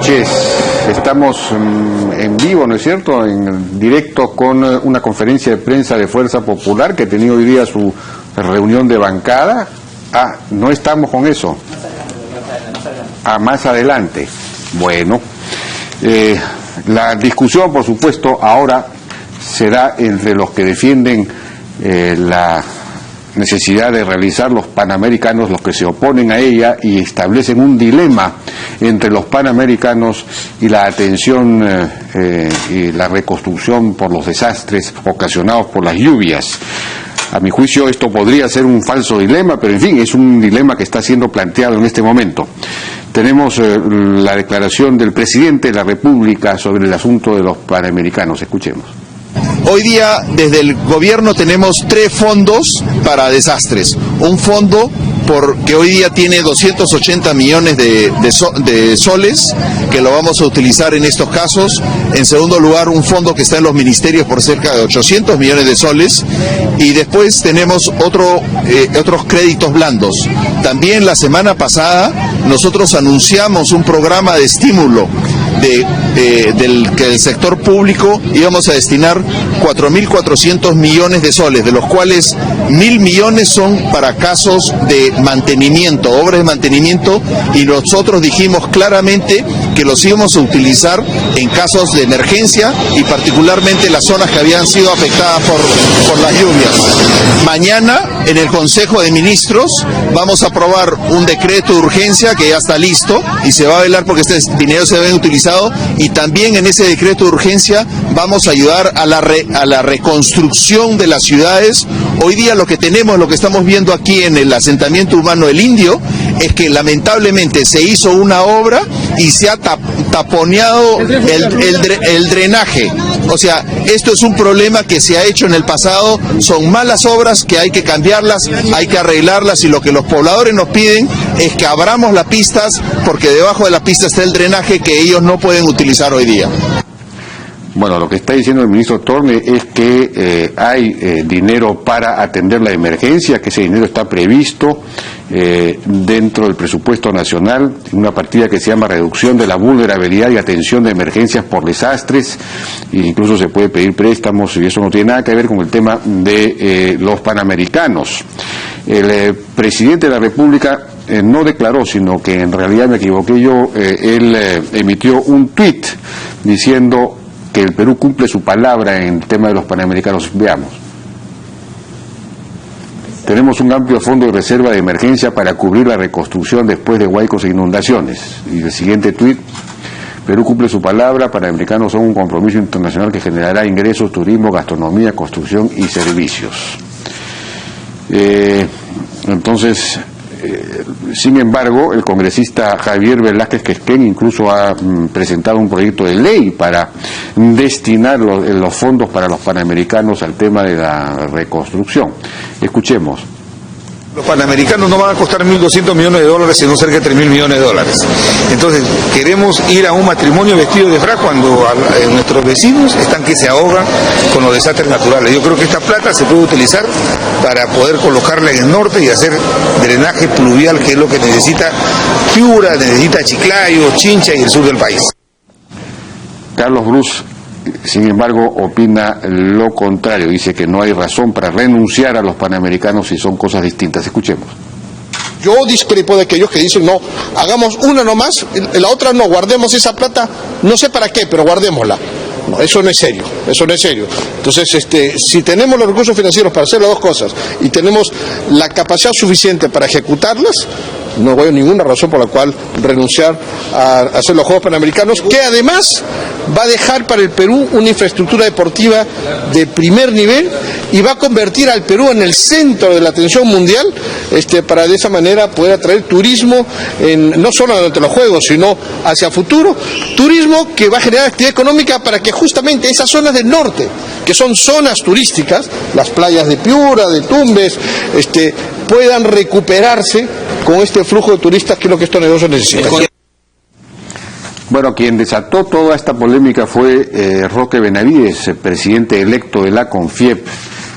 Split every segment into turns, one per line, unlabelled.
noches. Estamos en vivo, ¿no es cierto?, en directo con una conferencia de prensa de Fuerza Popular que ha tenido hoy día su reunión de bancada. No estamos con eso. Más adelante. Bueno, la discusión, por supuesto, ahora será entre los que defienden la necesidad de realizar los Panamericanos, los que se oponen a ella y establecen un dilema entre los Panamericanos y la atención y la reconstrucción por los desastres ocasionados por las lluvias. A mi juicio esto podría ser un falso dilema, pero en fin, es un dilema que está siendo planteado en este momento. Tenemos la declaración del presidente de la República sobre el asunto de los Panamericanos. Escuchemos.
Hoy día desde el gobierno tenemos 3 fondos para desastres. Un fondo que hoy día tiene 280 millones de soles, que lo vamos a utilizar en estos casos. En segundo lugar, un fondo que está en los ministerios por cerca de 800 millones de soles. Y después tenemos otros créditos blandos. También la semana pasada nosotros anunciamos un programa de estímulo del sector público. Íbamos a destinar 4.400 millones de soles, de los cuales 1.000 millones son para casos de mantenimiento, obras de mantenimiento, y nosotros dijimos claramente que los íbamos a utilizar en casos de emergencia y particularmente las zonas que habían sido afectadas por las lluvias. Mañana en el Consejo de Ministros vamos a aprobar un decreto de urgencia que ya está listo y se va a velar porque este dinero se debe utilizar, y también en ese decreto de urgencia vamos a ayudar a la reconstrucción de las ciudades. Hoy día lo que tenemos, lo que estamos viendo aquí en el asentamiento humano El Indio, es que lamentablemente se hizo una obra y se ha taponeado el drenaje. O sea, esto es un problema que se ha hecho en el pasado, son malas obras que hay que cambiarlas, hay que arreglarlas, y lo que los pobladores nos piden es que abramos las pistas, porque debajo de la pista está el drenaje que ellos no pueden utilizar hoy día.
Bueno, lo que está diciendo el ministro Torne es que hay dinero para atender la emergencia, que ese dinero está previsto dentro del presupuesto nacional, una partida que se llama reducción de la vulnerabilidad y atención de emergencias por desastres, e incluso se puede pedir préstamos, y eso no tiene nada que ver con el tema de los Panamericanos. El presidente de la República no declaró, sino que en realidad me equivoqué yo, él emitió un tuit diciendo que el Perú cumple su palabra en el tema de los Panamericanos. Veamos. Tenemos un amplio fondo de reserva de emergencia para cubrir la reconstrucción después de huaicos e inundaciones. Y el siguiente tuit: Perú cumple su palabra, Panamericanos son un compromiso internacional que generará ingresos, turismo, gastronomía, construcción y servicios. Entonces, sin embargo, el congresista Javier Velázquez Quesquén incluso ha presentado un proyecto de ley para destinar los fondos para los Panamericanos al tema de la reconstrucción. Escuchemos.
Los Panamericanos no van a costar 1.200 millones de dólares, sino cerca de 3.000 millones de dólares. Entonces, queremos ir a un matrimonio vestido de frac cuando nuestros vecinos están que se ahogan con los desastres naturales. Yo creo que esta plata se puede utilizar para poder colocarla en el norte y hacer drenaje pluvial, que es lo que necesita Piura, necesita Chiclayo, Chincha y el sur del país.
Carlos Brus, sin embargo, opina lo contrario. Dice que no hay razón para renunciar a los Panamericanos si son cosas distintas. Escuchemos.
Yo discrepo de aquellos que dicen, no, hagamos una nomás, la otra no, guardemos esa plata, no sé para qué, pero guardémosla. No, eso no es serio, eso no es serio. Entonces, si tenemos los recursos financieros para hacer las dos cosas y tenemos la capacidad suficiente para ejecutarlas, no veo ninguna razón por la cual renunciar a hacer los Juegos Panamericanos, que además va a dejar para el Perú una infraestructura deportiva de primer nivel y va a convertir al Perú en el centro de la atención mundial, para de esa manera poder atraer turismo, no solo durante los Juegos, sino hacia futuro, turismo que va a generar actividad económica para que justamente esas zonas del norte, que son zonas turísticas, las playas de Piura, de Tumbes, puedan recuperarse con este flujo de turistas, que es lo que estos negocios necesitan.
Bueno, quien desató toda esta polémica fue Roque Benavides, presidente electo de la CONFIEP,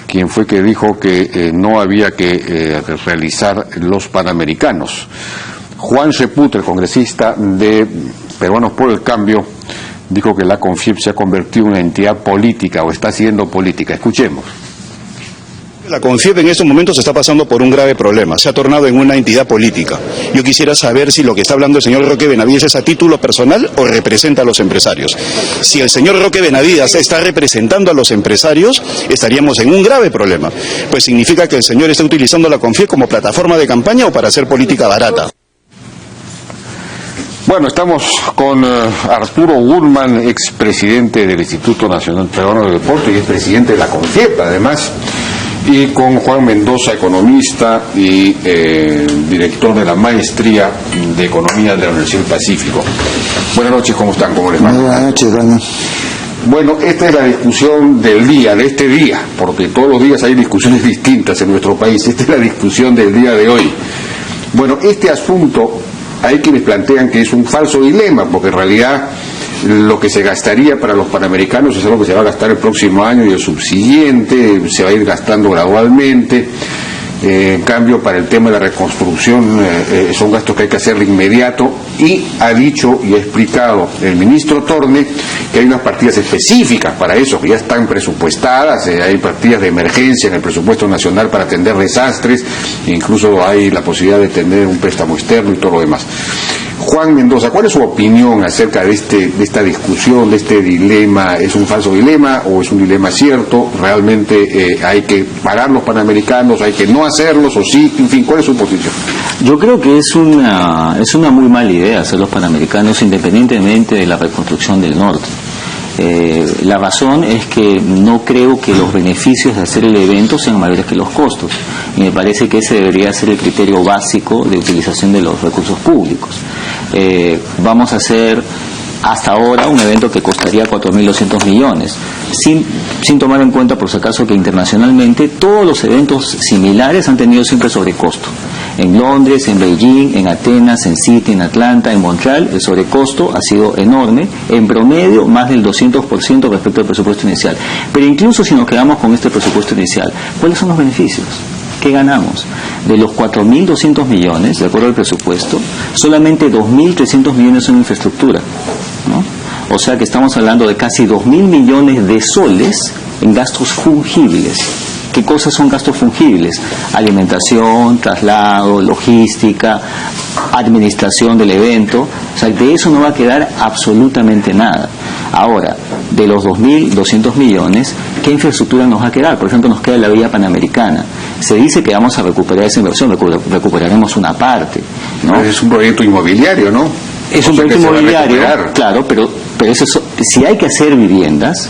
quien fue que dijo que no había que realizar los Panamericanos. Juan Sepúlveda, el congresista de Peruanos por el Cambio, dijo que la CONFIEP se ha convertido en una entidad política o está siendo política. Escuchemos.
La CONFIEP en estos momentos está pasando por un grave problema, se ha tornado en una entidad política. Yo quisiera saber si lo que está hablando el señor Roque Benavides es a título personal o representa a los empresarios. Si el señor Roque Benavides está representando a los empresarios, estaríamos en un grave problema, pues significa que el señor está utilizando la CONFIEP como plataforma de campaña o para hacer política barata.
Bueno, estamos con Arturo Guzmán, expresidente del Instituto Nacional Peruano de Deporte y expresidente de la CONFIEP, además, y con Juan Mendoza, economista y director de la Maestría de Economía de la Universidad del Pacífico. Buenas noches, ¿cómo están? ¿Cómo les va?
Buenas noches, Dani.
Bueno, esta es la discusión del día, de este día, porque todos los días hay discusiones distintas en nuestro país. Esta es la discusión del día de hoy. Bueno, este asunto, hay quienes plantean que es un falso dilema, porque en realidad lo que se gastaría para los panamericanos es algo que se va a gastar el próximo año y el subsiguiente, se va a ir gastando gradualmente. En cambio, para el tema de la reconstrucción son gastos que hay que hacer de inmediato, y ha dicho y ha explicado el ministro Torne que hay unas partidas específicas para eso, que ya están presupuestadas, hay partidas de emergencia en el presupuesto nacional para atender desastres, incluso hay la posibilidad de tener un préstamo externo y todo lo demás. Juan Mendoza, ¿cuál es su opinión acerca de esta discusión, de este dilema? ¿Es un falso dilema o es un dilema cierto? ¿Realmente hay que pagar los panamericanos, hay que no hacerlos o sí? En fin, ¿cuál es su posición?
Yo creo que es una muy mala idea hacer los panamericanos independientemente de la reconstrucción del norte. La razón es que no creo que los beneficios de hacer el evento sean mayores que los costos, y me parece que ese debería ser el criterio básico de utilización de los recursos públicos. Vamos a hacer hasta ahora un evento que costaría 4.200 millones, sin tomar en cuenta, por si acaso, que internacionalmente todos los eventos similares han tenido siempre sobrecosto. En Londres, en Beijing, en Atenas, en Sydney, en Atlanta, en Montreal, el sobrecosto ha sido enorme, en promedio más del 200% respecto al presupuesto inicial. Pero incluso si nos quedamos con este presupuesto inicial, ¿cuáles son los beneficios? ¿Qué ganamos? De los 4.200 millones, de acuerdo al presupuesto, solamente 2.300 millones son infraestructura, ¿no? O sea que estamos hablando de casi 2.000 millones de soles en gastos fungibles. ¿Qué cosas son gastos fungibles? Alimentación, traslado, logística, administración del evento. O sea, de eso no va a quedar absolutamente nada. Ahora, de los 2.200 millones, ¿qué infraestructura nos va a quedar? Por ejemplo, nos queda la vía panamericana. Se dice que vamos a recuperar esa inversión, recuperaremos una parte, ¿no?
Es un proyecto inmobiliario, ¿no?
Es un proyecto inmobiliario, claro, pero eso, si hay que hacer viviendas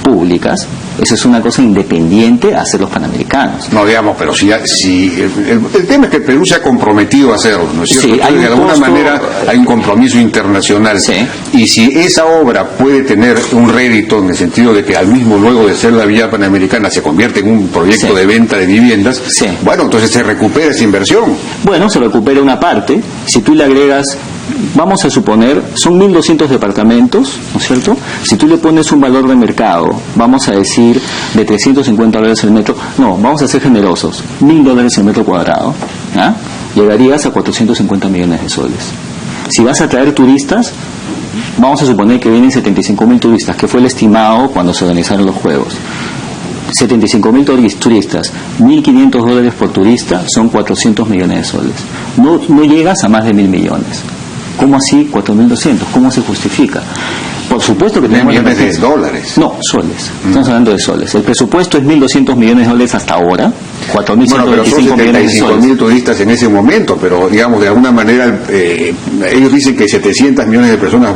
públicas, eso es una cosa independiente a hacer los panamericanos.
No, digamos, pero si el tema es que el Perú se ha comprometido a hacerlo, ¿no es cierto?
Sí,
de alguna manera hay un compromiso internacional.
Sí.
Y si esa obra puede tener un rédito en el sentido de que al mismo luego de ser la vía panamericana se convierte en un proyecto de venta de viviendas, bueno, entonces se recupera esa inversión.
Bueno, se recupera una parte. Si tú le agregas, vamos a suponer, son 1.200 departamentos, ¿no es cierto? Si tú le pones un valor de mercado, vamos a decir de $350 el metro, no, vamos a ser generosos, $1.000 el metro cuadrado, ¿ah? Llegarías a 450 millones de soles. Si vas a traer turistas, vamos a suponer que vienen 75.000 turistas, que fue el estimado cuando se organizaron los Juegos. 75.000 turistas, $1.500 por turista, son 400 millones de soles. No llegas a más de 1.000 millones. ¿Cómo así 4.200? ¿Cómo se justifica? Por supuesto que tenemos
millones de dólares.
No, soles. Estamos hablando de soles. El presupuesto es 1.200 millones de dólares hasta ahora, 4.125 millones de soles.
75.000 turistas en ese momento, pero digamos, de alguna manera, ellos dicen que 700 millones de personas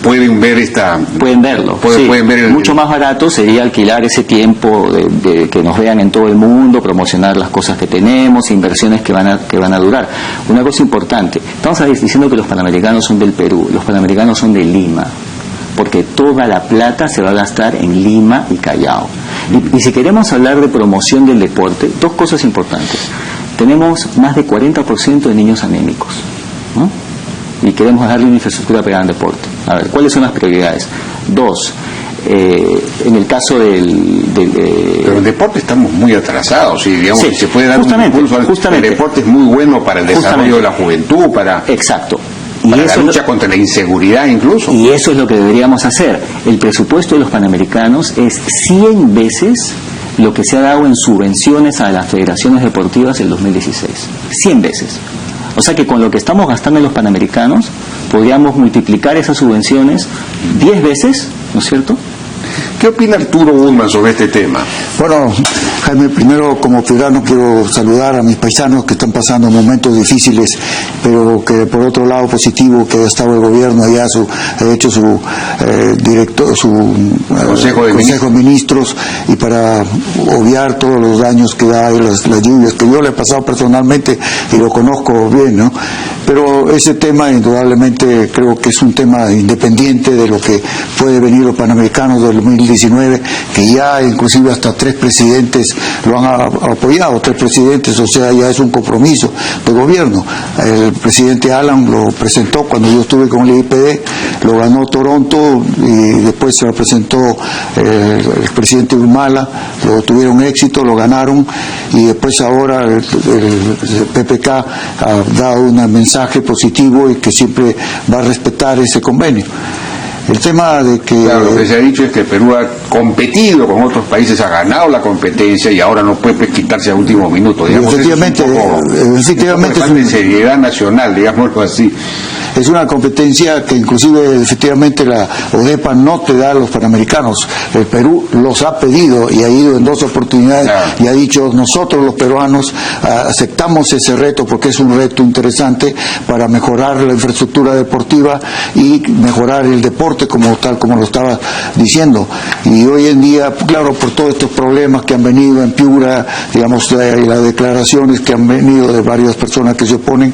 pueden ver esta...
Pueden verlo,
pueden ver
mucho más barato sería alquilar ese tiempo de que nos vean en todo el mundo, promocionar las cosas que tenemos, inversiones que van a durar. Una cosa importante, estamos diciendo que los panamericanos son del Perú, los panamericanos son de Lima, porque toda la plata se va a gastar en Lima y Callao. Y si queremos hablar de promoción del deporte, dos cosas importantes. Tenemos más de 40% de niños anémicos, ¿no? Y queremos darle una infraestructura pegada al deporte. A ver, ¿cuáles son las prioridades? Dos, en el caso
pero el deporte estamos muy atrasados, y digamos que se puede dar un impulso al...
Justamente.
El deporte es muy bueno para el desarrollo de la juventud, para...
Exacto.
para la lucha contra la inseguridad incluso.
Y eso es lo que deberíamos hacer. El presupuesto de los Panamericanos es 100 veces lo que se ha dado en subvenciones a las federaciones deportivas en 2016. 100 veces. O sea que con lo que estamos gastando en los Panamericanos podríamos multiplicar esas subvenciones 10 veces, ¿no es cierto?
¿Qué opina Arturo Burman sobre este tema?
Bueno, Jaime, primero como peruano quiero saludar a mis paisanos que están pasando momentos difíciles, pero que por otro lado positivo que ha estado el gobierno allá, ha hecho su Consejo de Ministros, y para obviar todos los daños que da y las lluvias, que yo le he pasado personalmente y lo conozco bien, ¿no? Pero ese tema indudablemente creo que es un tema independiente de lo que puede venir los Panamericanos del 2019, que ya inclusive hasta 3 presidentes lo han apoyado, 3 presidentes, o sea, ya es un compromiso de gobierno. El presidente Alan lo presentó cuando yo estuve con el IPD, lo ganó Toronto y después se lo presentó el presidente Humala, lo tuvieron éxito, lo ganaron, y después ahora el PPK ha dado un mensaje positivo y que siempre va a respetar ese convenio. El tema de que...
Claro, lo que se ha dicho es que Perú ha competido con otros países, ha ganado la competencia y ahora no puede quitarse a último minuto. Digamos,
efectivamente,
es una seriedad nacional, digámoslo así.
Es una competencia que inclusive efectivamente la ODEPA no te da a los Panamericanos. El Perú los ha pedido y ha ido en 2 oportunidades, claro, y ha dicho: nosotros los peruanos aceptamos ese reto porque es un reto interesante para mejorar la infraestructura deportiva y mejorar el deporte como tal, como lo estaba diciendo. Y hoy en día, claro, por todos estos problemas que han venido en Piura, digamos, las declaraciones que han venido de varias personas que se oponen,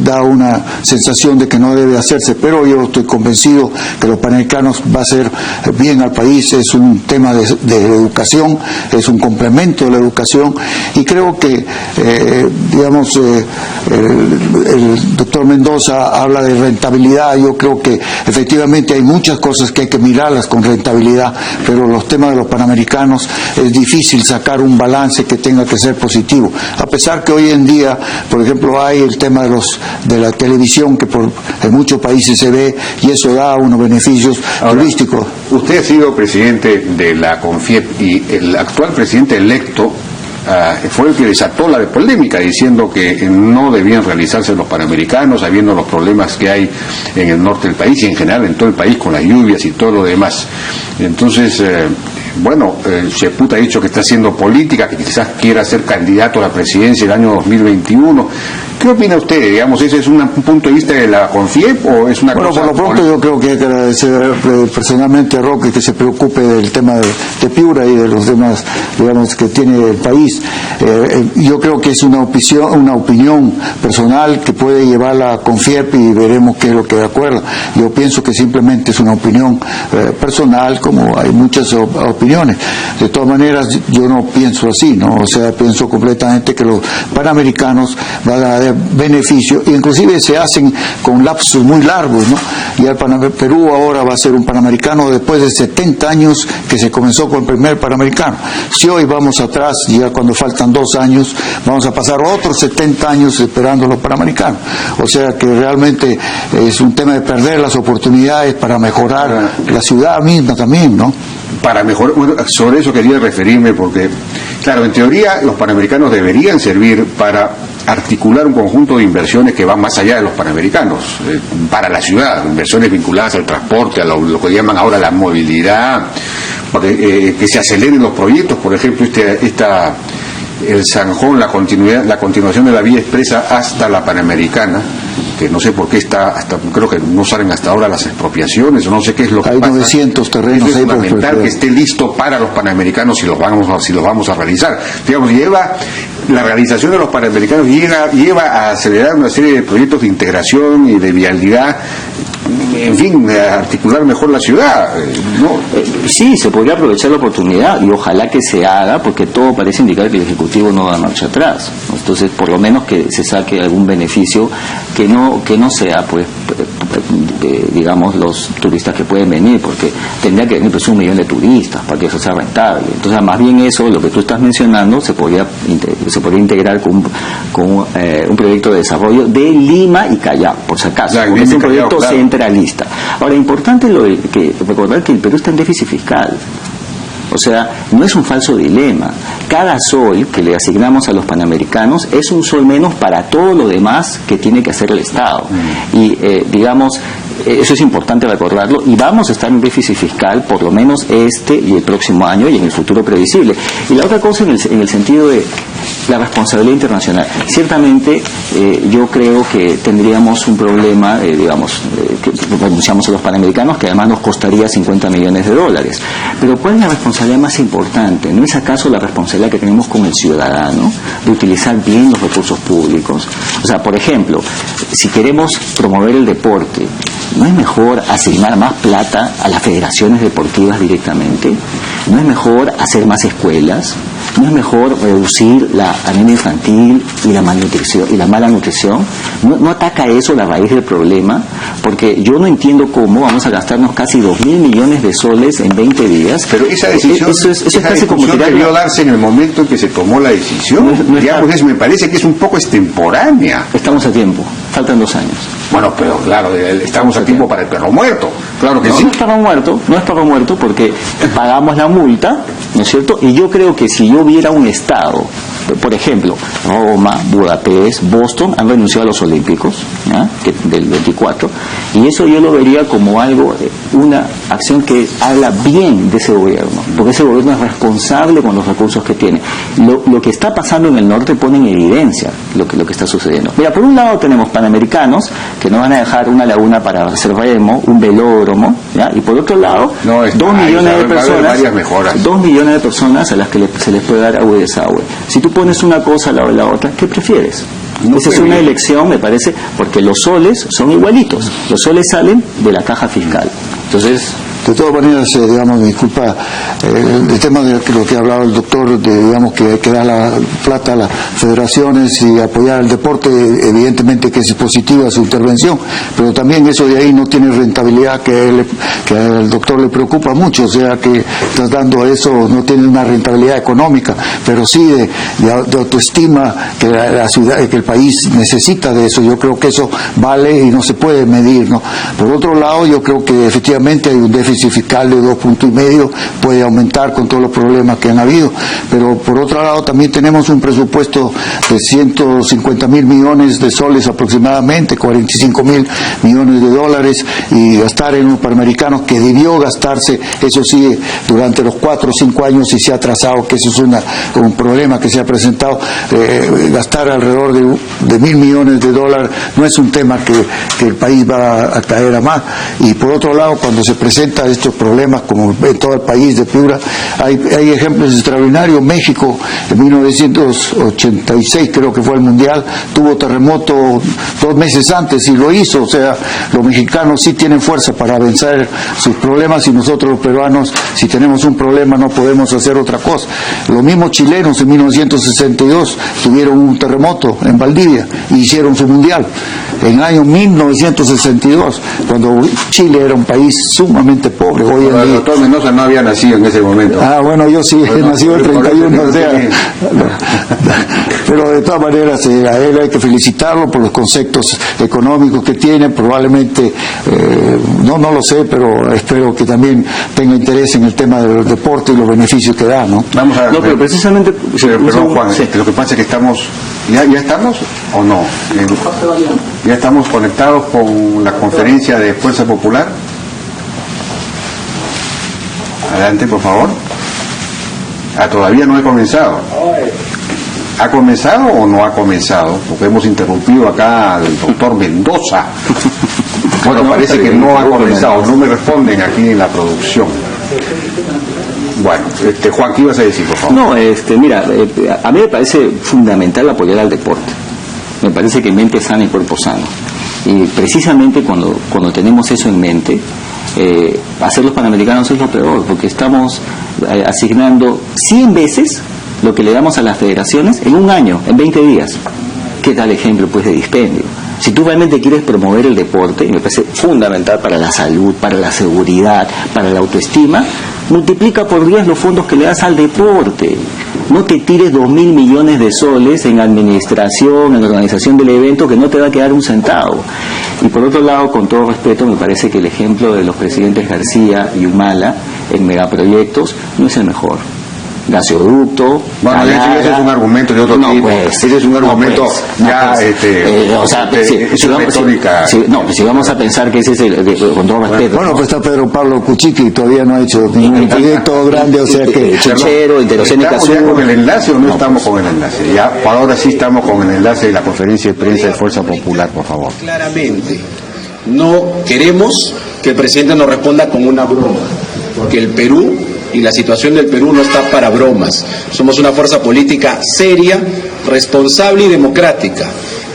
da una sensación de que no debe hacerse, pero yo estoy convencido que los Panamericanos va a hacer bien al país. Es un tema de educación, es un complemento de la educación, y creo que el doctor Mendoza habla de rentabilidad. Yo creo que efectivamente hay muchas cosas que hay que mirarlas con rentabilidad, pero los temas de los Panamericanos es difícil sacar un balance que tenga que ser positivo, a pesar que hoy en día, por ejemplo, hay el tema de la televisión, que en muchos países se ve, y eso da unos beneficios turísticos.
Usted ha sido presidente de la CONFIEP y el actual presidente electo fue el que desató la polémica diciendo que no debían realizarse los Panamericanos, habiendo los problemas que hay en el norte del país y en general en todo el país con las lluvias y todo lo demás. Entonces, Cheput ha dicho que está haciendo política, que quizás quiera ser candidato a la presidencia el año 2021. ¿Qué opina usted? Digamos, ¿ese es un punto de vista de la CONFIEP o es una cosa?
Por lo pronto yo creo que hay que agradecer personalmente a Roque que se preocupe del tema de Piura y de los demás, digamos, que tiene el país. Yo creo que es una opinión personal que puede llevar la CONFIEP y veremos qué es lo que de acuerdo. Yo pienso que simplemente es una opinión personal, como hay muchas opiniones. De todas maneras, yo no pienso así, ¿no? O sea, pienso completamente que los Panamericanos van a dar beneficio, inclusive se hacen con lapsos muy largos, ¿no? Y el Perú ahora va a ser un Panamericano después de 70 años que se comenzó con el primer Panamericano. Si hoy vamos atrás, ya cuando faltan 2 años, vamos a pasar otros 70 años esperando los Panamericanos. O sea que realmente es un tema de perder las oportunidades para mejorar la ciudad misma también, ¿no?
Para mejorar, sobre eso quería referirme porque, claro, en teoría los Panamericanos deberían servir para articular un conjunto de inversiones que van más allá de los Panamericanos, para la ciudad, inversiones vinculadas al transporte, a lo que llaman ahora la movilidad, que se aceleren los proyectos, por ejemplo, el Zanjón, la continuación de la vía expresa hasta la Panamericana, que no sé por qué creo que no salen hasta ahora las expropiaciones, o no sé qué es lo que pasa.
Hay 900 terrenos.
Eso es fundamental, que esté listo para los Panamericanos si los vamos a realizar. Digamos, la realización de los Panamericanos lleva a acelerar una serie de proyectos de integración y de vialidad, en fin, a articular mejor la ciudad, ¿no?
Sí, se podría aprovechar la oportunidad y ojalá que se haga, porque todo parece indicar que el Ejecutivo no da marcha atrás, ¿no? Entonces, por lo menos que se saque algún beneficio que no sea pues digamos, los turistas que pueden venir, porque tendría que venir pues 1 millón de turistas para que eso sea rentable. Entonces, más bien eso, lo que tú estás mencionando, se podría integrar con un proyecto de desarrollo de Lima y Callao, por si acaso, porque es un proyecto centralista. Ahora, importante recordar que el Perú está en déficit fiscal. O sea, no es un falso dilema. Cada sol que le asignamos a los panamericanos es un sol menos para todo lo demás que tiene que hacer el Estado. Y, digamos, eso es importante recordarlo, y vamos a estar en déficit fiscal por lo menos este y el próximo año y en el futuro previsible. Y la otra cosa en el sentido de la responsabilidad internacional. Ciertamente yo creo que tendríamos un problema, que renunciamos a los panamericanos, que además nos costaría 50 millones de dólares. Pero ¿cuál es la responsabilidad más importante? ¿No es acaso la responsabilidad que tenemos con el ciudadano de utilizar bien los recursos públicos? O sea, por ejemplo, si queremos promover el deporte, ¿no es mejor asignar más plata a las federaciones deportivas directamente? ¿No es mejor hacer más escuelas? ¿No es mejor reducir la anemia infantil y la malnutrición y la mala nutrición? ¿No ataca eso la raíz del problema? Porque yo no entiendo cómo vamos a gastarnos casi 2.000 millones de soles en 20 días.
Pero esa decisión,
eso es casi como
debió darse en el momento en que se tomó la decisión. Digamos, eso me parece que es un poco extemporánea.
Estamos a tiempo, faltan 2 años.
Bueno, pero claro, estamos a tiempo para el perro muerto. Claro que sí.
No es perro muerto porque pagamos la multa, ¿no es cierto? Y yo creo que si yo viera un estado, por ejemplo, Roma, Budapest, Boston han renunciado a los Olímpicos, ¿ya? Del 24, y eso yo lo vería como algo, una acción que habla bien de ese gobierno, porque ese gobierno es responsable con los recursos que tiene. Lo que está pasando en el norte pone en evidencia lo que está sucediendo. Mira, por un lado tenemos panamericanos que no van a dejar una laguna para hacer remo, un velódromo, ¿ya? Y por otro lado, 2 millones de personas, 2 millones de personas a las que se les puede dar agua y desagüe. Si tú pones una cosa al lado de la otra, ¿qué prefieres? Esa es una elección, me parece, porque los soles son igualitos. Los soles salen de la caja fiscal. Entonces,
de todas maneras, digamos, disculpa, el tema de lo que hablaba el doctor, digamos, que hay que dar la plata a las federaciones y apoyar el deporte, evidentemente que es positiva su intervención, pero también eso de ahí no tiene rentabilidad que al doctor le preocupa mucho, o sea que tratando eso no tiene una rentabilidad económica, pero sí de autoestima que la ciudad, que el país necesita de eso. Yo creo que eso vale y no se puede medir, ¿no? Por otro lado, yo creo que efectivamente hay un déficit fiscal de 2,5 puntos, puede aumentar con todos los problemas que han habido, pero por otro lado también tenemos un presupuesto de 150.000 millones de soles aproximadamente, 45.000 millones de dólares, y gastar en los panamericanos que debió gastarse, eso sí, durante los 4 o 5 años y se ha atrasado, que eso es un problema que se ha presentado. Gastar alrededor de 1.000 millones de dólares no es un tema que el país va a caer a más. Y por otro lado, cuando se presenta estos problemas, como en todo el país de Piura, hay ejemplos extraordinarios. México, en 1986 creo que fue el Mundial, tuvo terremoto 2 meses antes y lo hizo. O sea, los mexicanos sí tienen fuerza para vencer sus problemas, y nosotros los peruanos, si tenemos un problema, no podemos hacer otra cosa. Los mismos chilenos en 1962 tuvieron un terremoto en Valdivia y hicieron su Mundial. En el año 1962, cuando Chile era un país sumamente pobre. Hoy en día,
el doctor Mendoza no había nacido en ese momento.
Ah, bueno, yo sí, he nacido en 31, o sea, pero de todas maneras a él hay que felicitarlo por los conceptos económicos que tiene. Probablemente, no lo sé, pero espero que también tenga interés en el tema del deporte y los beneficios que da, ¿no?
Vamos a ver.
No, pero precisamente...
Perdón, Juan, sí. Lo que pasa es que estamos... ¿Ya estamos o no? ¿Ya estamos conectados con la conferencia de Fuerza Popular? Adelante, por favor. Todavía no he comenzado. ¿Ha comenzado o no ha comenzado? Porque hemos interrumpido acá al doctor Mendoza. Bueno, parece que no ha comenzado. No me responden aquí en la producción. Bueno, Juan, ¿qué ibas a decir, por favor?
No, mira, a mí me parece fundamental apoyar al deporte. Me parece que mente sana y cuerpo sano. Y precisamente cuando tenemos eso en mente, hacer los panamericanos es lo peor, porque estamos asignando 100 veces lo que le damos a las federaciones en un año, en 20 días. ¿Qué tal ejemplo, pues, de dispendio? Si tú realmente quieres promover el deporte, y me parece fundamental para la salud, para la seguridad, para la autoestima, multiplica por 10 los fondos que le das al deporte. No te tires 2.000 millones de soles en administración, en organización del evento, que no te va a quedar un centavo. Y por otro lado, con todo respeto, me parece que el ejemplo de los presidentes García y Humala en megaproyectos no es el mejor. Gasoducto,
bueno, ese es un argumento de otro tipo.
Pues,
ese es un argumento
si vamos a pensar que ese es con todo respeto.
Bueno, pues está Pedro Pablo Kuczynski y todavía no ha hecho ningún proyecto grande, o sea que...
Chichero, Interocénica
¿Estamos ya con el enlace o no estamos con el enlace? Ya, por ahora sí estamos con el enlace de la conferencia de prensa de Fuerza Popular, por favor.
Claramente, no queremos que el presidente nos responda con una broma, porque el Perú y la situación del Perú no está para bromas. Somos una fuerza política seria, responsable y democrática.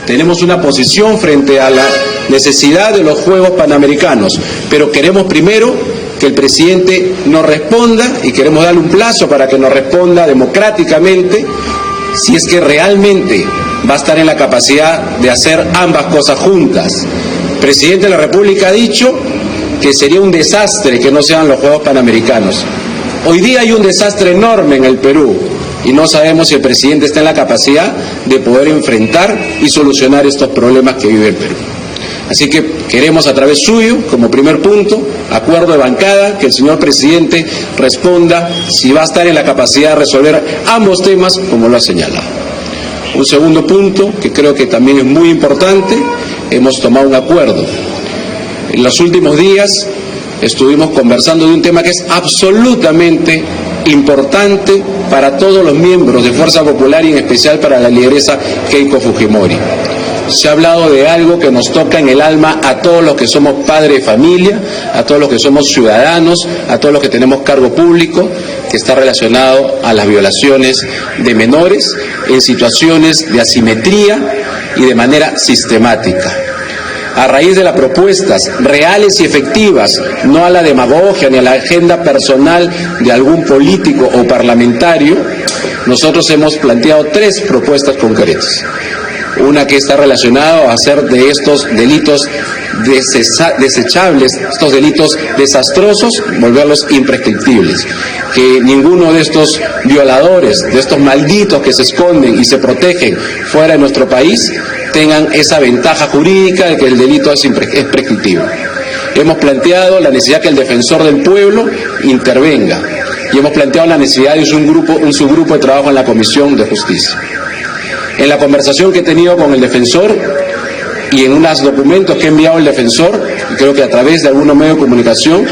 Tenemos una posición frente a la necesidad de los Juegos Panamericanos, pero queremos primero que el presidente nos responda y queremos darle un plazo para que nos responda democráticamente si es que realmente va a estar en la capacidad de hacer ambas cosas juntas. El presidente de la República ha dicho que sería un desastre que no sean los Juegos Panamericanos. Hoy día hay un desastre enorme en el Perú y no sabemos si el presidente está en la capacidad de poder enfrentar y solucionar estos problemas que vive el Perú. Así que queremos a través suyo, como primer punto, acuerdo de bancada, que el señor presidente responda si va a estar en la capacidad de resolver ambos temas como lo ha señalado. Un segundo punto, que creo que también es muy importante, hemos tomado un acuerdo. En los últimos días estuvimos conversando de un tema que es absolutamente importante para todos los miembros de Fuerza Popular y en especial para la lideresa Keiko Fujimori. Se ha hablado de algo que nos toca en el alma a todos los que somos padres de familia, a todos los que somos ciudadanos, a todos los que tenemos cargo público, que está relacionado a las violaciones de menores en situaciones de asimetría y de manera sistemática. A raíz de las propuestas reales y efectivas, no a la demagogia ni a la agenda personal de algún político o parlamentario, nosotros hemos planteado 3 propuestas concretas. Una que está relacionada a hacer de estos delitos desechables, estos delitos desastrosos, volverlos imprescriptibles. Que ninguno de estos violadores, de estos malditos que se esconden y se protegen fuera de nuestro país, tengan esa ventaja jurídica de que el delito es prescriptible. Hemos planteado la necesidad que el defensor del pueblo intervenga y hemos planteado la necesidad de un subgrupo de trabajo en la Comisión de Justicia. En la conversación que he tenido con el defensor y en unos documentos que ha enviado el defensor, y creo que a través de algunos medios de comunicación,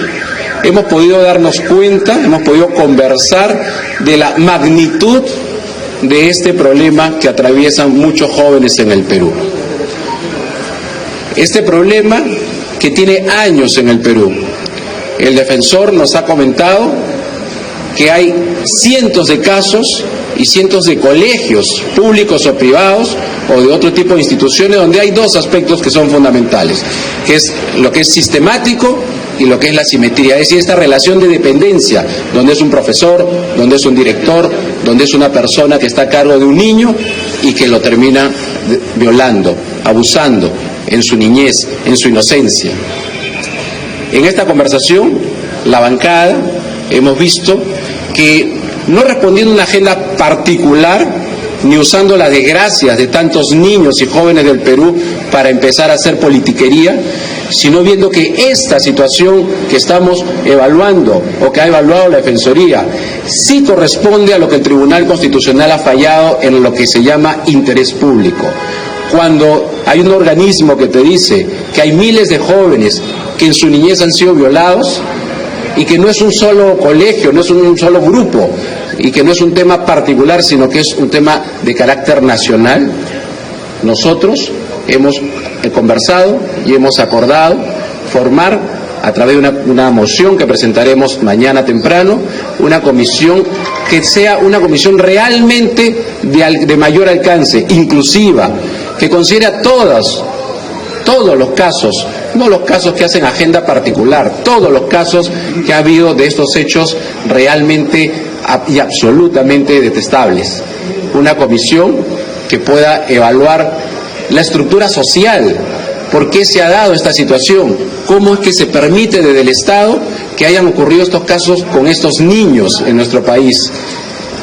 hemos podido darnos cuenta, hemos podido conversar de la magnitud de este problema que atraviesan muchos jóvenes en el Perú. Este problema que tiene años en el Perú. El defensor nos ha comentado que hay cientos de casos y cientos de colegios públicos o privados o de otro tipo de instituciones donde hay 2 aspectos que son fundamentales, que es lo que es sistemático y lo que es la simetría, es decir, esta relación de dependencia, donde es un profesor, donde es un director, donde es una persona que está a cargo de un niño y que lo termina violando, abusando en su niñez, en su inocencia. En esta conversación, la bancada, hemos visto que no respondiendo a una agenda particular, ni usando las desgracias de tantos niños y jóvenes del Perú para empezar a hacer politiquería, sino viendo que esta situación que estamos evaluando o que ha evaluado la Defensoría sí corresponde a lo que el Tribunal Constitucional ha fallado en lo que se llama interés público. Cuando hay un organismo que te dice que hay miles de jóvenes que en su niñez han sido violados y que no es un solo colegio, no es un solo grupo y que no es un tema particular, sino que es un tema de carácter nacional, nosotros hemos conversado y hemos acordado formar, a través de una moción que presentaremos mañana temprano, una comisión que sea una comisión realmente de mayor alcance, inclusiva, que considere todos los casos, no los casos que hacen agenda particular, todos los casos que ha habido de estos hechos realmente y absolutamente detestables. Una comisión que pueda evaluar la estructura social. ¿Por qué se ha dado esta situación? ¿Cómo es que se permite desde el Estado que hayan ocurrido estos casos con estos niños en nuestro país?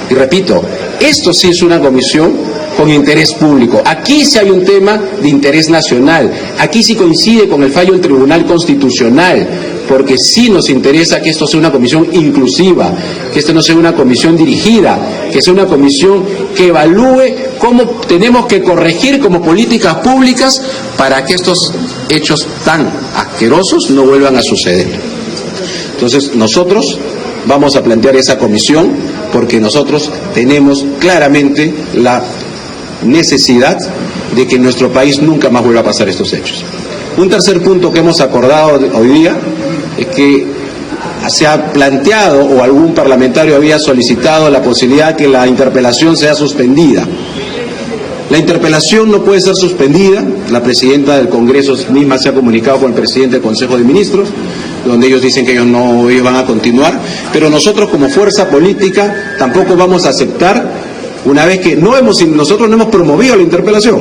Y repito, esto sí es una comisión con interés público. Aquí sí hay un tema de interés nacional. Aquí sí coincide con el fallo del Tribunal Constitucional, porque sí nos interesa que esto sea una comisión inclusiva, que esto no sea una comisión dirigida, que sea una comisión que evalúe cómo tenemos que corregir como políticas públicas para que estos hechos tan asquerosos no vuelvan a suceder. Entonces, nosotros vamos a plantear esa comisión porque nosotros tenemos claramente la necesidad de que en nuestro país nunca más vuelva a pasar estos hechos. Un tercer punto que hemos acordado hoy día es que se ha planteado o algún parlamentario había solicitado la posibilidad que la interpelación sea suspendida. La interpelación no puede ser suspendida. La presidenta del Congreso misma se ha comunicado con el presidente del Consejo de Ministros, donde ellos dicen que ellos van a continuar, pero nosotros como fuerza política tampoco vamos a aceptar, una vez que nosotros no hemos promovido la interpelación,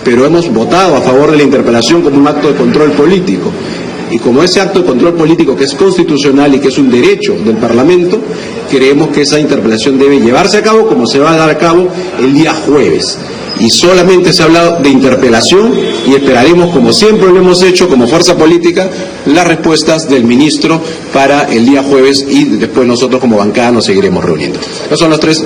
pero hemos votado a favor de la interpelación como un acto de control político. Y como ese acto de control político que es constitucional y que es un derecho del Parlamento, creemos que esa interpelación debe llevarse a cabo como se va a dar a cabo el día jueves. Y solamente se ha hablado de interpelación y esperaremos, como siempre lo hemos hecho como fuerza política, las respuestas del ministro para el día jueves y después nosotros como bancada nos seguiremos reuniendo. Esos son los tres,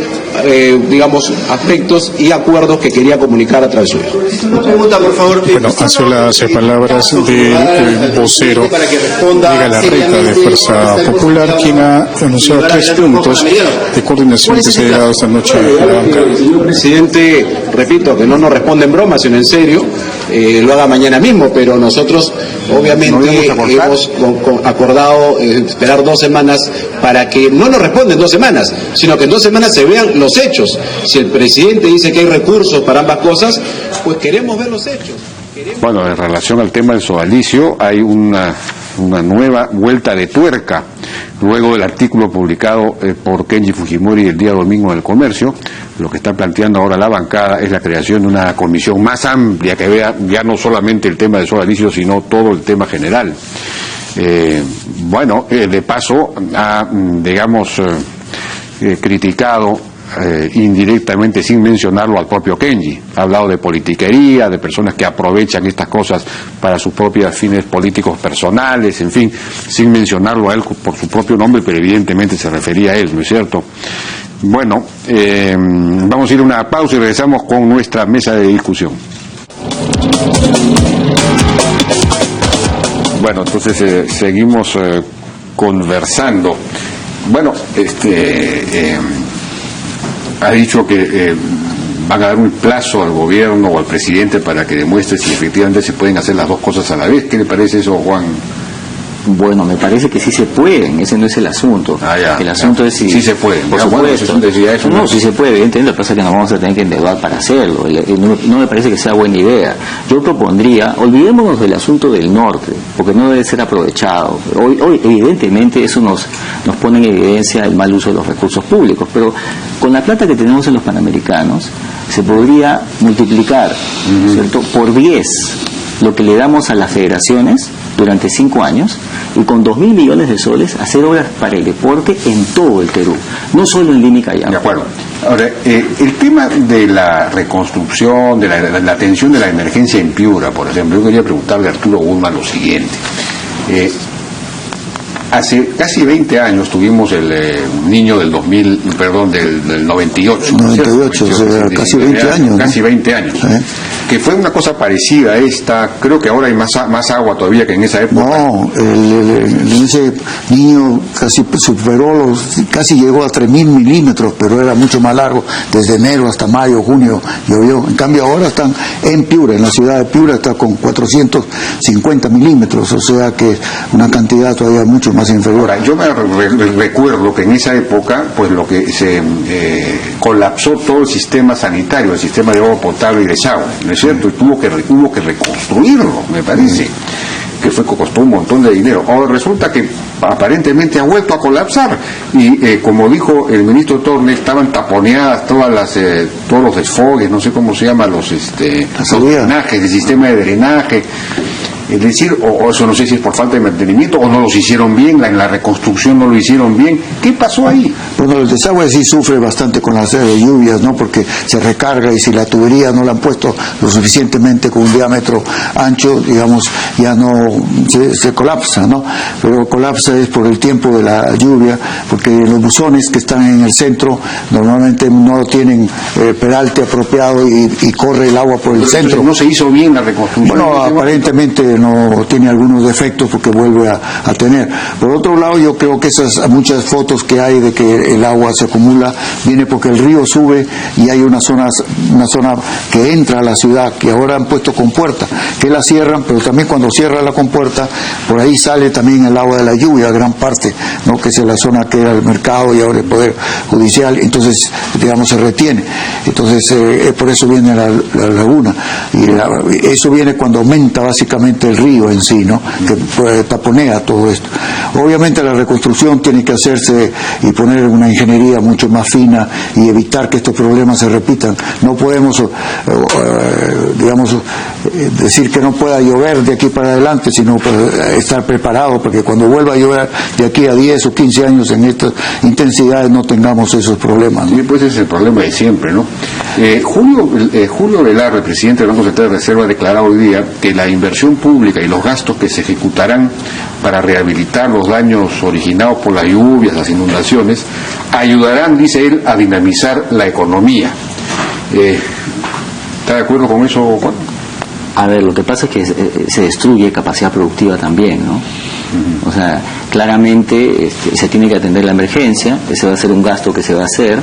aspectos y acuerdos que quería comunicar a través suyo.
Una pregunta, por favor.
Bueno, hace las palabras del vocero de Galarreta de Fuerza Popular, quien ha anunciado 3 puntos de coordinación que se ha llegado esta noche a la bancada.
Señor presidente, repito, que no nos responde en broma, sino en serio, lo haga mañana mismo, pero nosotros obviamente hemos acordado esperar 2 semanas para que no nos responda en 2 semanas, sino que en 2 semanas se vean los hechos. Si el presidente dice que hay recursos para ambas cosas, pues queremos ver los hechos.
Bueno, en relación al tema del sodalicio, hay una nueva vuelta de tuerca luego del artículo publicado por Kenji Fujimori el día domingo en El Comercio. Lo que está planteando ahora la bancada es la creación de una comisión más amplia que vea ya no solamente el tema del sodalicio, sino todo el tema general. De paso ha, criticado indirectamente, sin mencionarlo, al propio Kenji. Ha hablado de politiquería, de personas que aprovechan estas cosas para sus propios fines políticos personales, en fin, sin mencionarlo a él por su propio nombre, pero evidentemente se refería a él, ¿no es cierto? Bueno, vamos a ir a una pausa y regresamos con nuestra mesa de discusión. Bueno, entonces seguimos conversando. Bueno, ha dicho que van a dar un plazo al gobierno o al presidente para que demuestre si efectivamente se pueden hacer las dos cosas a la vez. ¿Qué le parece eso, Juan?
Bueno, me parece que sí se pueden, ese no es el asunto. El asunto es si...
Sí se puede,
por supuesto. No, sí se puede, evidentemente, lo que pasa es que nos vamos a tener que endeudar para hacerlo. No me parece que sea buena idea. Yo propondría, olvidémonos del asunto del norte, porque no debe ser aprovechado. Hoy evidentemente, eso nos pone en evidencia el mal uso de los recursos públicos, pero con la plata que tenemos en los Panamericanos, se podría multiplicar, ¿cierto?, por 10 lo que le damos a las federaciones durante 5 años, y con 2.000 millones de soles hacer obras para el deporte en todo el Perú, no solo en Lima y Callao.
De acuerdo. Ahora, el tema de la reconstrucción, de la atención de la emergencia en Piura, por ejemplo, yo quería preguntarle a Arturo Guzmán lo siguiente. Hace casi 20 años tuvimos el niño del 98.
98, o sea, casi 20 años.
Casi 20 años. Que fue una cosa parecida a esta. Creo que ahora hay más agua todavía que en esa época.
No, ese niño casi superó casi llegó a 3.000 milímetros, pero era mucho más largo. Desde enero hasta mayo, junio llovió. En cambio ahora están en Piura, en la ciudad de Piura está con 450 milímetros, o sea que una cantidad todavía mucho más inferior.
Ahora, yo me recuerdo que en esa época, pues lo que se colapsó todo el sistema sanitario, el sistema de agua potable y desagüe, ¿no es cierto? Y hubo que reconstruirlo, me parece, que costó un montón de dinero. Ahora resulta que aparentemente ha vuelto a colapsar y como dijo el ministro Torne, estaban taponeadas todos los desfogues, no sé cómo se llama, los drenajes, el sistema de drenaje. Es decir, o eso no sé si es por falta de mantenimiento o no los hicieron bien, en la reconstrucción no lo hicieron bien. ¿Qué pasó ahí?
Bueno, el desagüe sí sufre bastante con las lluvias, ¿no? Porque se recarga y si la tubería no la han puesto lo suficientemente con un diámetro ancho, digamos, ya no se colapsa, ¿no? Pero colapsa es por el tiempo de la lluvia, porque los buzones que están en el centro normalmente no tienen peralte apropiado y corre el agua por el centro.
¿No se hizo bien la reconstrucción?
Bueno, aparentemente no tiene algunos defectos porque vuelve a tener. Por otro lado, yo creo que esas muchas fotos que hay de que el agua se acumula viene porque el río sube y hay una zona que entra a la ciudad que ahora han puesto compuerta, que la cierran, pero también cuando cierra la compuerta por ahí sale también el agua de la lluvia, gran parte, ¿no? Que es la zona que era el mercado y ahora el Poder Judicial, entonces digamos se retiene, entonces por eso viene la laguna y eso viene cuando aumenta básicamente el río en sí, ¿no? Que taponea todo esto. Obviamente la reconstrucción tiene que hacerse y poner una ingeniería mucho más fina y evitar que estos problemas se repitan. No podemos, digamos, decir que no pueda llover de aquí para adelante, sino estar preparado para que cuando vuelva a llover de aquí a 10 o 15 años en estas intensidades no tengamos esos problemas, ¿no?
Sí, pues ese es el problema de siempre, ¿no? Julio Velarde, presidente del Banco Central de Reserva, ha declarado hoy día que la inversión pública y los gastos que se ejecutarán para rehabilitar los daños originados por las lluvias, las inundaciones, ayudarán, dice él, a dinamizar la economía. ¿Está de acuerdo con eso, Juan?
A ver, lo que pasa es que se destruye capacidad productiva también, ¿no? O sea, claramente se tiene que atender la emergencia, ese va a ser un gasto que se va a hacer,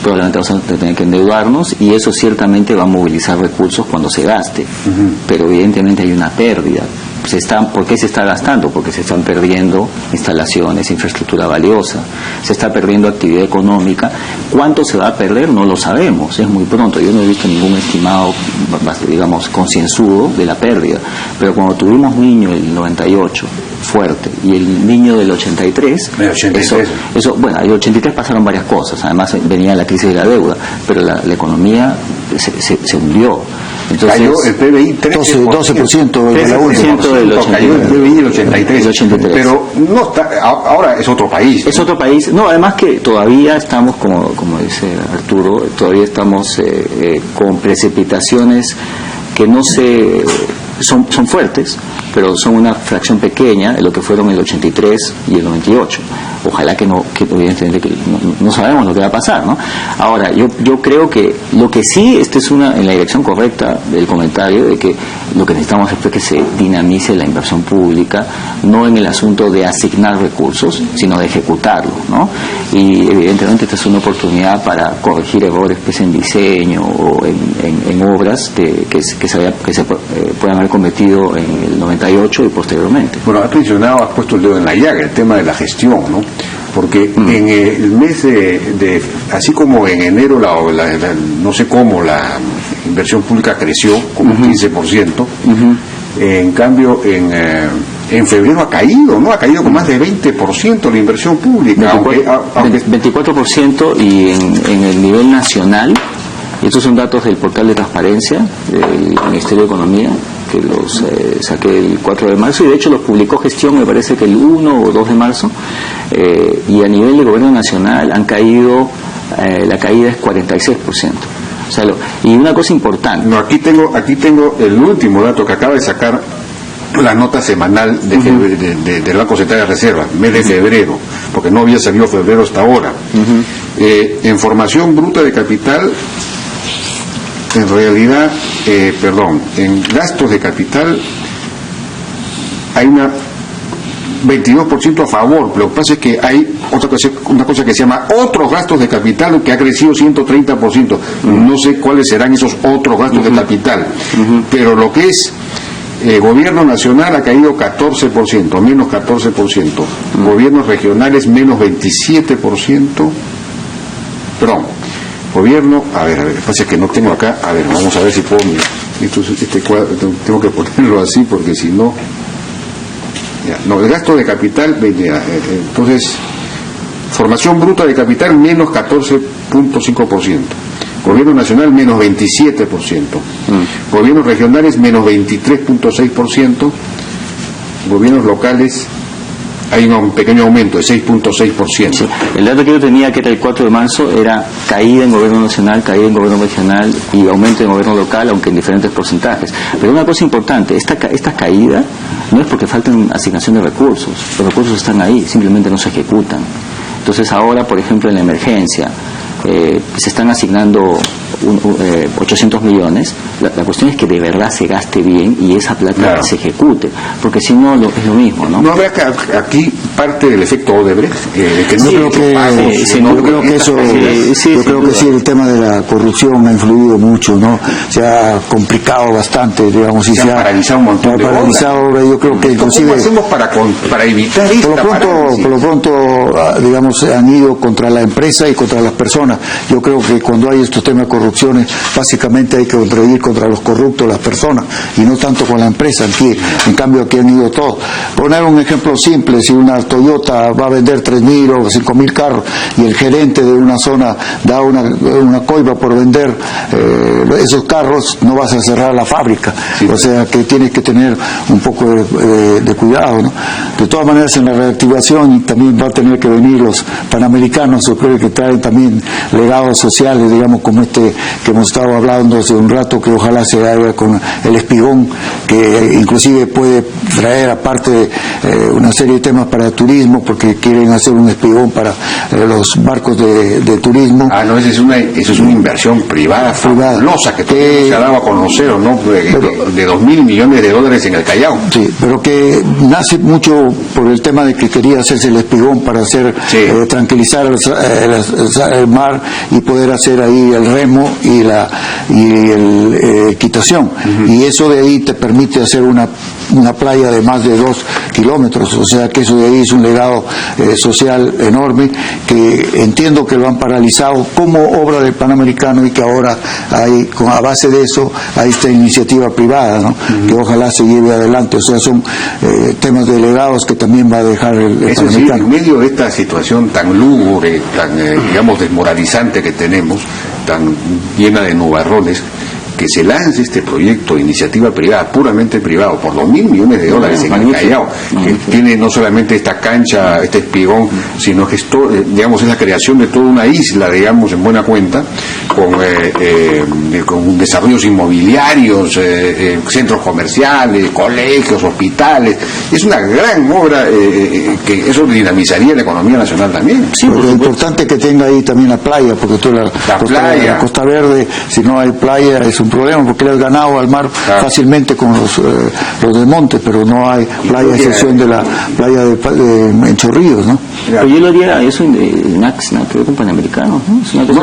probablemente vamos a tener que endeudarnos y eso ciertamente va a movilizar recursos cuando se gaste, pero evidentemente hay una pérdida. ¿Por qué se está gastando? Porque se están perdiendo instalaciones, infraestructura valiosa, se está perdiendo actividad económica. ¿Cuánto se va a perder? No lo sabemos, es muy pronto. Yo no he visto ningún estimado, digamos, concienzudo de la pérdida. Pero cuando tuvimos niño el 98, fuerte, y el niño del 83, bueno, el 83 pasaron varias cosas, además venía la crisis de la deuda, pero la economía se hundió. Entonces,
cayó el PBI
12% de la última.
Cayó el PBI el 83. Pero no está, ahora es otro país, ¿no?
Es otro país. No, además que todavía estamos, como dice Arturo, todavía estamos con precipitaciones que no son fuertes, pero son una fracción pequeña de lo que fueron el 83 y el 98. Ojalá que evidentemente que no sabemos lo que va a pasar, ¿no? Ahora, yo creo que lo que sí es en la dirección correcta del comentario de que lo que necesitamos es que se dinamice la inversión pública, no en el asunto de asignar recursos, sino de ejecutarlo, ¿no? Y evidentemente esta es una oportunidad para corregir errores que es en diseño o en obras que se puedan haber cometido en el 98 y posteriormente.
Bueno, has mencionado, has puesto el dedo en la llaga, el tema de la gestión, ¿no? Porque en el mes así como en enero no sé cómo la inversión pública creció como 15%, en cambio en febrero ha caído, ¿no? Ha caído con más de 20% la inversión pública.
24% y en el nivel nacional, estos son datos del portal de transparencia del Ministerio de Economía, que los saqué el 4 de marzo y de hecho los publicó Gestión, me parece que el 1 o 2 de marzo, y a nivel de gobierno nacional han caído, la caída es 46%. O sea, y una cosa importante.
No, aquí tengo el último dato que acaba de sacar la nota semanal del Banco Central de Reserva, mes de febrero, porque no había salido febrero hasta ahora. En formación bruta de capital, en realidad, en gastos de capital hay una 22% a favor. Lo que pasa es que hay una cosa que se llama otros gastos de capital que ha crecido 130%. No sé cuáles serán esos otros gastos de capital, pero lo que es gobierno nacional ha caído 14%, menos 14%. Gobiernos regionales menos 27%. Perdón. Gobierno, a ver, lo que pasa es que no tengo acá, a ver, vamos a ver si puedo, este cuadro, tengo que ponerlo así porque si no, Ya, no, el gasto de capital, entonces, formación bruta de capital menos 14.5%. Gobierno nacional menos 27%. Gobiernos regionales menos 23.6%. Gobiernos locales hay un pequeño aumento de 6.6%.
Sí. El dato que yo tenía, que era el 4 de marzo, era caída en gobierno nacional, caída en gobierno regional y aumento en gobierno local, aunque en diferentes porcentajes. Pero una cosa importante, esta caída no es porque falten asignación de recursos. Los recursos están ahí, simplemente no se ejecutan. Entonces ahora, por ejemplo, en la emergencia, se están asignando 800 millones. La cuestión es que de verdad se gaste bien y esa plata se ejecute, porque si no es lo mismo, ¿no?
¿No habrá aquí parte del efecto Odebrecht?
Yo creo que sí, el tema de la corrupción ha influido mucho, ¿no? Se ha complicado bastante, digamos, y se ha
paralizado un montón de
obras. Yo creo que inclusive...
¿Cómo hacemos para evitar esto?
Por lo pronto, digamos, han ido contra la empresa y contra las personas. Yo creo que cuando hay estos temas de corrupciones, básicamente hay que ir contra los corruptos, las personas, y no tanto con la empresa. En cambio, aquí han ido todos. Poner un ejemplo simple: si una Toyota va a vender 3.000 o 5.000 carros y el gerente de una zona da una coima por vender esos carros, no vas a cerrar la fábrica. Sí. O sea que tienes que tener un poco de cuidado, ¿no? De todas maneras, en la reactivación también va a tener que venir los panamericanos, yo creo que traen también legados sociales, digamos, como este que hemos estado hablando hace un rato, que ojalá se haga con el espigón, que inclusive puede traer, aparte, una serie de temas para turismo, porque quieren hacer un espigón para los barcos de turismo.
No, eso es una inversión privada fabulosa que todavía no se ha dado a conocer, ¿no? De 2.000 millones de dólares en el Callao.
Sí, pero que nace mucho por el tema de que quería hacerse el espigón para hacer tranquilizar el mar y poder hacer ahí el remo y el equitación. Y eso de ahí te permite hacer una playa de más de 2 kilómetros, o sea que eso de ahí es un legado social enorme, que entiendo que lo han paralizado como obra del Panamericano, y que ahora hay, a base de eso, hay esta iniciativa privada, ¿no? Que ojalá se lleve adelante. O sea, son temas de legados que también va a dejar el Panamericano.
Sí, en medio de esta situación tan lúgubre, tan digamos desmoralizante que tenemos, tan llena de nubarrones, que se lance este proyecto de iniciativa privada, puramente privado, por 2.000 millones de dólares en el Callao, que tiene no solamente esta cancha, este espigón, sino que esto, digamos, es la creación de toda una isla, digamos, en buena cuenta, con desarrollos inmobiliarios, centros comerciales, colegios, hospitales. Es una gran obra que eso dinamizaría la economía nacional también.
Sí, pero lo importante es que tenga ahí también la playa, porque toda la Costa Verde, si no hay playa, es un problema, porque le has ganado al mar fácilmente con los de monte, pero no hay playa, a excepción de la playa en Chorrillos, ¿no?
Pero yo lo haría eso en Axna, que con Panamericanos, ¿no? Es una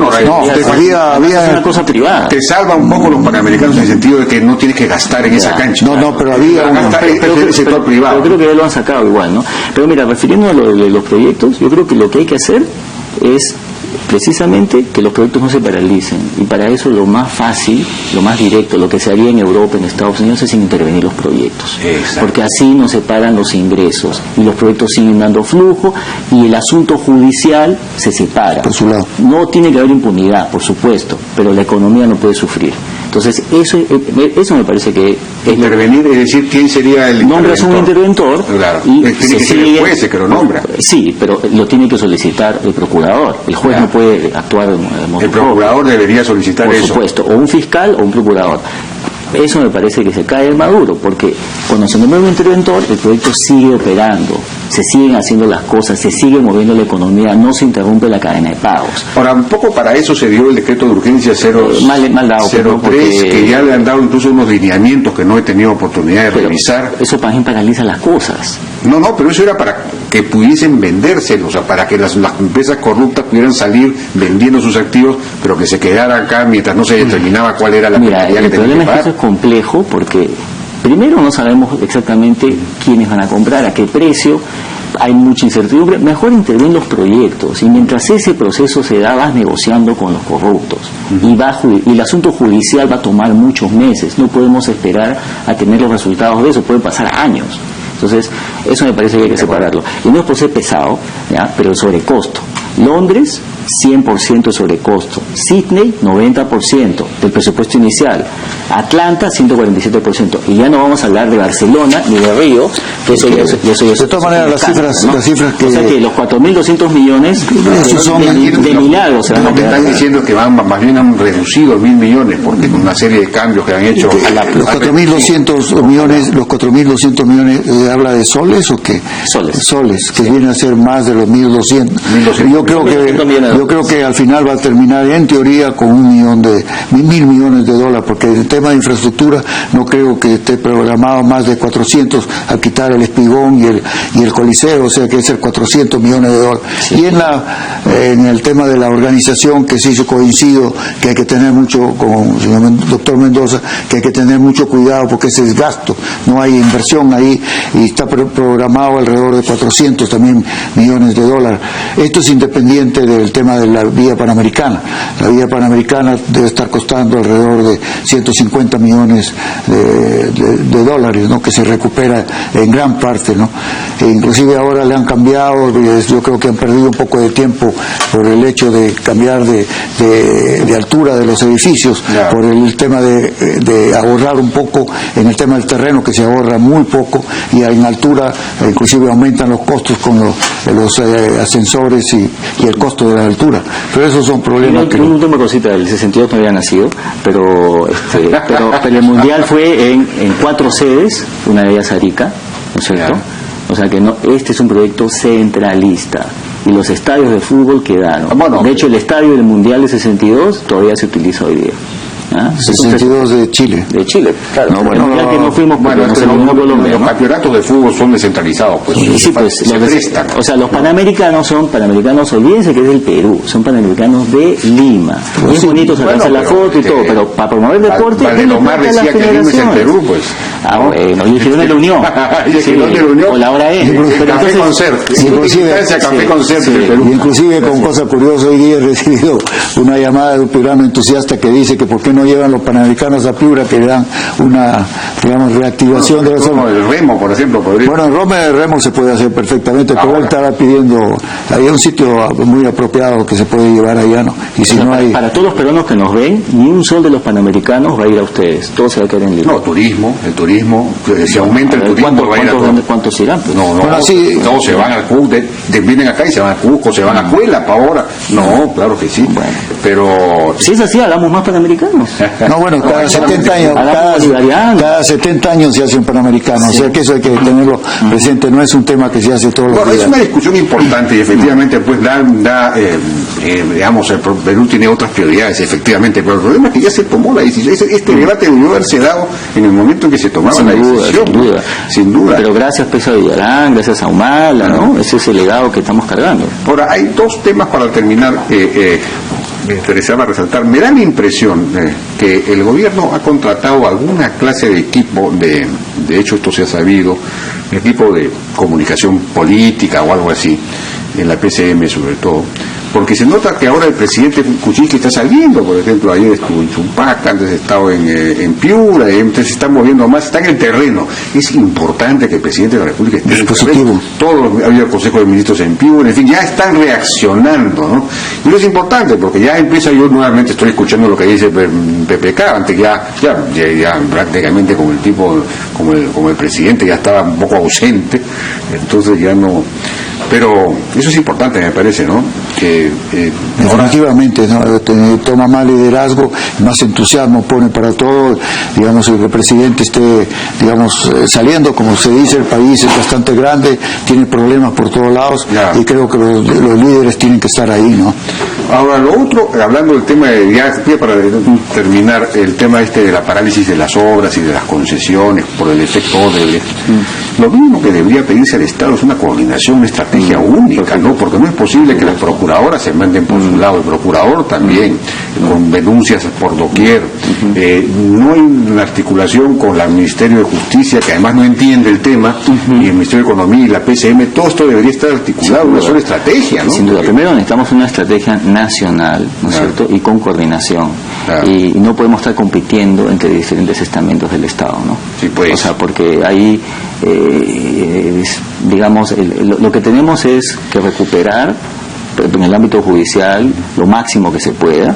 cosa privada.
Te salva un poco los Panamericanos en el sentido de que no tienes que gastar en esa cancha.
Pero había
el sector privado.
Yo creo que ya lo han sacado igual, ¿no? Pero mira, refiriendo a lo de los proyectos, yo creo que lo que hay que hacer es precisamente que los proyectos no se paralicen, y para eso lo más fácil, lo más directo, lo que se haría en Europa, en Estados Unidos, es intervenir los proyectos. Exacto. Porque así no se paran los ingresos y los proyectos siguen dando flujo, y el asunto judicial se separa.
Por su lado.
No tiene que haber impunidad, por supuesto, pero la economía no puede sufrir. Entonces, eso me parece que es
intervenir, es decir, ¿quién sería el interventor?
Nombras un interventor.
Claro. Y tiene que ser el juez que lo nombra.
Sí, pero lo tiene que solicitar el procurador. El juez no puede actuar de modo
El procurador debería solicitar eso.
Por supuesto, o un fiscal o un procurador. Eso me parece que se cae el Maduro, porque cuando se nombra un interventor, el proyecto sigue operando, se siguen haciendo las cosas, se sigue moviendo la economía, no se interrumpe la cadena de pagos.
Ahora, un poco para eso se dio el decreto de urgencia 03, que ya le han dado incluso unos lineamientos que no he tenido oportunidad de revisar.
Eso también paraliza las cosas.
No, pero eso era para que pudiesen vendérselos, o sea, para que las empresas corruptas pudieran salir vendiendo sus activos, pero que se quedaran acá mientras no se determinaba cuál era la
penalidad que tenían que pagar. El problema es que eso es complejo, porque primero no sabemos exactamente quiénes van a comprar, a qué precio, hay mucha incertidumbre. Mejor intervenir los proyectos, y mientras ese proceso se da, vas negociando con los corruptos, y el asunto judicial va a tomar muchos meses. No podemos esperar a tener los resultados de eso, puede pasar años. Entonces, eso me parece que hay que separarlo. Y no es por ser pesado, ¿ya? Pero el sobrecosto. Londres, 100% sobrecosto. Sydney, 90% del presupuesto inicial. Atlanta, 147%. Y ya no vamos a hablar de Barcelona ni de Río, que eso ya
de todas maneras, las cifras que...
O sea que los 4.200 millones de milagros se van a quedar.
Están diciendo que más bien han reducido 1.000 millones, porque con una serie de cambios que han hecho...
Los 4.200 millones, ¿habla de soles o qué? Soles, que viene a ser más de los 1.200. Yo creo que al final va a terminar en teoría con 1.000 millones de dólares, porque el tema de infraestructura no creo que esté programado más de 400 al quitar el Espigón y el Coliseo, o sea que es el 400 millones de dólares. Sí. Y en el tema de la organización, que sí yo coincido que hay que tener mucho, con el señor doctor Mendoza, que hay que tener mucho cuidado porque ese es gasto, no hay inversión ahí, y está programado alrededor de 400 también millones de dólares. Esto es independiente del tema de la vía panamericana. La vía panamericana debe estar costando alrededor de 150 millones de dólares, ¿no? Que se recupera en gran parte, ¿no? E inclusive ahora le han cambiado, yo creo que han perdido un poco de tiempo por el hecho de cambiar de altura de los edificios, por el tema de ahorrar un poco en el tema del terreno, que se ahorra muy poco, y en altura inclusive aumentan los costos con los ascensores y el costo de la altura. Pero esos son problemas que...
Una última cosita, el 62 no había nacido, pero el Mundial fue en 4 sedes, una de ellas Arica, ¿no es cierto? O sea que este es un proyecto centralista. Y los estadios de fútbol quedaron. De hecho, el estadio del Mundial de 62 todavía se utiliza hoy día.
62 de Chile.
De Chile, claro. Que no fuimos
los campeonatos de fútbol son descentralizados, pues.
Sí, pues
se prestan.
O sea, los panamericanos son panamericanos, olvídense que es del Perú, son panamericanos de Lima. Pues es bonito sacarse la foto y todo, pero para promover el deporte.
Valdelomar decía que Lima es el Perú, pues.
Bueno, y Girón de la Unión. O la hora es.
Café Concert. Café Concert del Perú.
Inclusive, con cosa curiosa, hoy día he recibido una llamada de un programa entusiasta que dice que por qué no llevan los panamericanos a Piura, que le dan una, digamos, reactivación de los...
Como el remo, por ejemplo.
Bueno, el remo se puede hacer perfectamente, pero él estaba pidiendo, hay un sitio muy apropiado que se puede llevar allá, ¿no? Y si no hay...
Para todos los peruanos que nos ven, ni un sol de los panamericanos va a ir a ustedes, todo se va a quedar en Lima.
No, el turismo, si aumenta el turismo, va a ir a todo.
¿Cuántos irán? Pues?
No, se van a Cusco, vienen acá y se van a Cusco, se van a Cuela para ahora. No, claro que sí, bueno. Pero...
Si es así, hagamos más panamericanos.
No, bueno, cada 70 años se hace un panamericano, o sea que eso hay que tenerlo presente, no es un tema que se hace todos los días.
Es una discusión importante y efectivamente pues digamos, el Perú tiene otras prioridades, efectivamente, pero el problema es que ya se tomó la decisión, este debate debió haberse dado en el momento en que se tomaba la decisión. Sin duda.
Pero gracias Pesa Villarán, gracias a Humala, ¿no? Ese es el legado que estamos cargando.
Ahora, hay 2 temas para terminar. Me interesaba resaltar, me da la impresión que el gobierno ha contratado alguna clase de equipo, de hecho esto se ha sabido, un equipo de comunicación política o algo así, en la PCM sobre todo, porque se nota que ahora el presidente Kuczynski está saliendo, por ejemplo, ayer estuvo en Chumpaca, antes estaba en Piura, entonces se está moviendo más, está en el terreno. Es importante que el presidente de la República esté en el terreno. Todos, había el Consejo de Ministros en Piura, en fin, ya están reaccionando, ¿no? Y eso es importante, porque ya empieza, yo nuevamente estoy escuchando lo que dice PPK, antes ya prácticamente como el tipo, como el presidente ya estaba un poco ausente, entonces ya no... Pero eso es importante, me parece, ¿no? Que
definitivamente, ¿no? Toma más liderazgo, más entusiasmo pone para todo, digamos, el presidente esté, digamos, saliendo, como se dice, el país es bastante grande, tiene problemas por todos lados, y creo que los líderes tienen que estar ahí, ¿no?
Ahora, lo otro, hablando del tema de, ya para terminar, el tema de la parálisis de las obras y de las concesiones por el efecto Odebrecht, lo mismo que debería pedirse al Estado es una coordinación, una estrategia única, ¿no? Porque no es posible que las procuradoras se manden por su lado, el procurador también, con denuncias por doquier. No hay una articulación con el Ministerio de Justicia, que además no entiende el tema, y el Ministerio de Economía y la PCM, todo esto debería estar articulado en una sola estrategia, ¿no?
Sin duda, primero necesitamos una estrategia nacional nacional, ¿no es cierto?, y con coordinación.
Claro.
Y no podemos estar compitiendo entre diferentes estamentos del Estado, ¿no?
Sí, pues.
O sea, porque ahí, digamos, lo que tenemos es que recuperar en el ámbito judicial lo máximo que se pueda,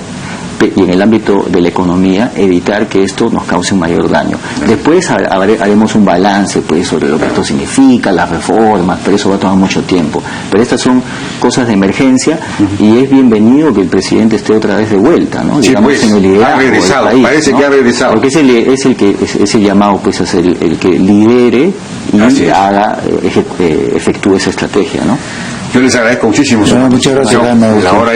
y en el ámbito de la economía evitar que esto nos cause un mayor daño. Después haremos un balance pues sobre lo que esto significa, las reformas, pero eso va a tomar mucho tiempo. Pero estas son cosas de emergencia y es bienvenido que el presidente esté otra vez de vuelta, ¿no?
Sí,
digamos,
pues,
en el liderazgo
ha regresado,
del país,
parece, ¿no?, que ha regresado.
Porque es el llamado pues a ser el que lidere y efectúe esa estrategia, ¿no?
Yo les agradezco muchísimo.
Muchas gracias.
La hora